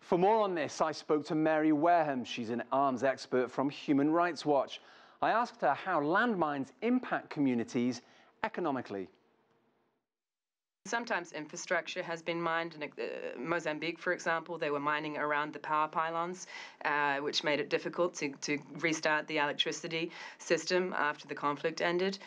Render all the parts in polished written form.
For more on this, I spoke to Mary Wareham. She's an arms expert from Human Rights Watch. I asked her how landmines impact communities economically. Sometimes infrastructure has been mined. In Mozambique, for example, they were mining around the power pylons, which made it difficult to restart the electricity system after the conflict ended.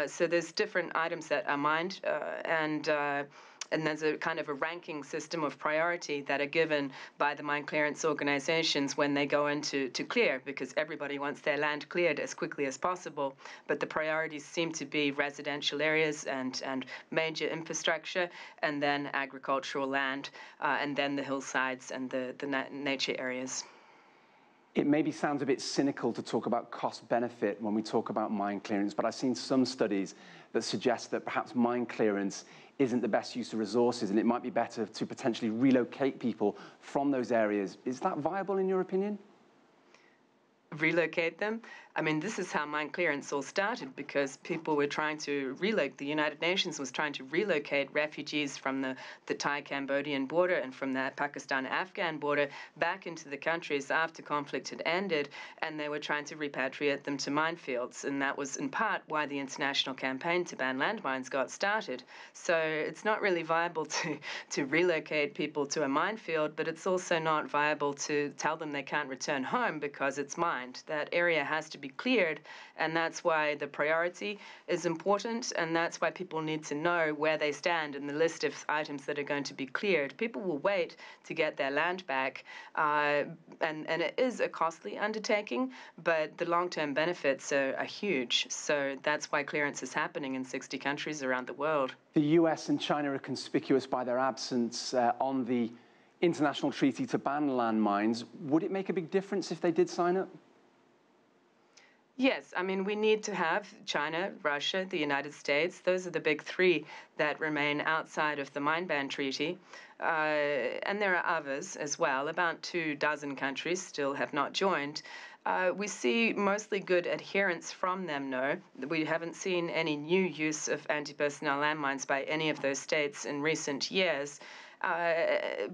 So there's different items that are mined, and there's a kind of a ranking system of priority that are given by the mine clearance organizations when they go in to clear, because everybody wants their land cleared as quickly as possible. But the priorities seem to be residential areas and major infrastructure, and then agricultural land, and then the hillsides and the nature areas. It maybe sounds a bit cynical to talk about cost-benefit when we talk about mine clearance, but I've seen some studies that suggest that perhaps mine clearance isn't the best use of resources, and it might be better to potentially relocate people from those areas. Is that viable in your opinion? Relocate them? I mean, this is how mine clearance all started, because people were trying to relocate. The United Nations was trying to relocate refugees from the Thai-Cambodian border and from the Pakistan-Afghan border back into the countries after conflict had ended, and they were trying to repatriate them to minefields. And that was in part why the international campaign to ban landmines got started. So it's not really viable to relocate people to a minefield, but it's also not viable to tell them they can't return home because it's mined. That area has to be cleared, and that's why the priority is important, and that's why people need to know where they stand in the list of items that are going to be cleared. People will wait to get their land back, and it is a costly undertaking, but the long-term benefits are huge. So that's why clearance is happening in 60 countries around the world. The US and China are conspicuous by their absence on the international treaty to ban landmines. Would it make a big difference if they did sign up? Yes, I mean, we need to have China, Russia, the United States. Those are the big three that remain outside of the mine ban treaty. And there are others as well. About 24 countries still have not joined. We see mostly good adherence from them, no. We haven't seen any new use of anti-personnel landmines by any of those states in recent years.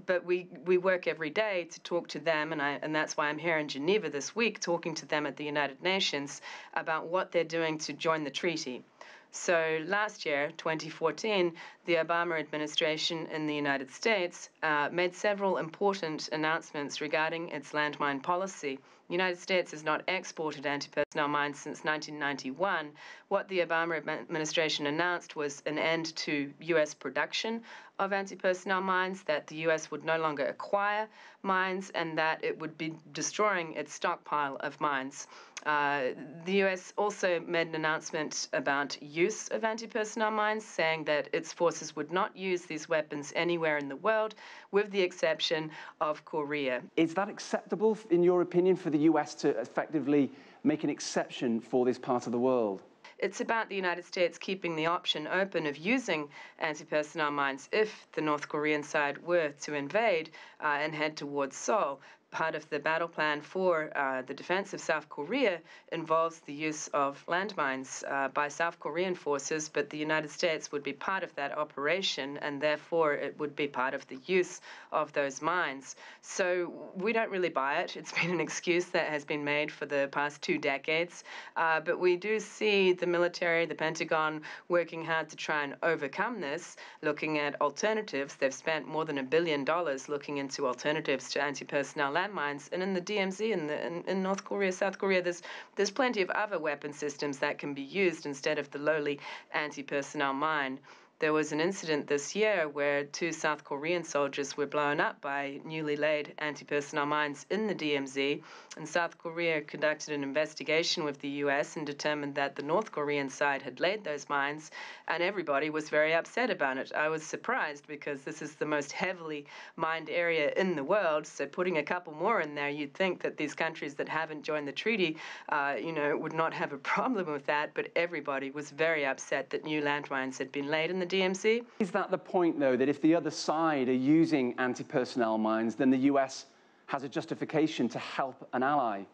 But we work every day to talk to them, and that's why I'm here in Geneva this week talking to them at the United Nations about what they're doing to join the treaty. So last year, 2014, the Obama administration in the United States made several important announcements regarding its landmine policy. The United States has not exported anti-personnel mines since 1991. What the Obama administration announced was an end to U.S. production of anti-personnel mines, that the U.S. would no longer acquire mines, and that it would be destroying its stockpile of mines. The U.S. also made an announcement about use of anti-personnel mines, saying that its forces would not use these weapons anywhere in the world, with the exception of Korea. Is that acceptable, in your opinion, for the U.S. to effectively make an exception for this part of the world? It's about the United States keeping the option open of using anti-personnel mines if the North Korean side were to invade and head towards Seoul. Part of the battle plan for the defense of South Korea involves the use of landmines by South Korean forces, but the United States would be part of that operation, and therefore it would be part of the use of those mines. So we don't really buy it. It's been an excuse that has been made for the past 2 decades, but we do see the military, the Pentagon, working hard to try and overcome this, looking at alternatives. They've spent more than $1 billion looking into alternatives to anti-personnel landmines, and in the DMZ, in North Korea, South Korea, there's plenty of other weapon systems that can be used instead of the lowly anti-personnel mine. There was an incident this year where 2 South Korean soldiers were blown up by newly laid anti-personnel mines in the DMZ, and South Korea conducted an investigation with the US and determined that the North Korean side had laid those mines, and everybody was very upset about it. I was surprised, because this is the most heavily mined area in the world, so putting a couple more in there, you'd think that these countries that haven't joined the treaty, would not have a problem with that, but everybody was very upset that new landmines had been laid in the DMZ. Is that the point, though, that if the other side are using anti-personnel mines, then the US has a justification to help an ally?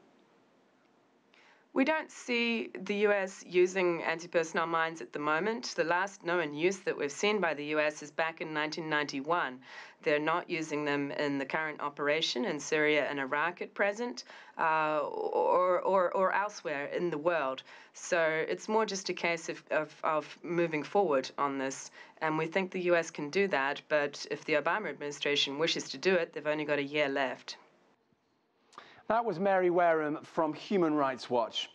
We don't see the US using anti-personnel mines at the moment. The last known use that we've seen by the US is back in 1991. They're not using them in the current operation in Syria and Iraq at present, or elsewhere in the world. So it's more just a case of moving forward on this. And we think the US can do that, but if the Obama administration wishes to do it, they've only got a year left. That was Mary Wareham from Human Rights Watch.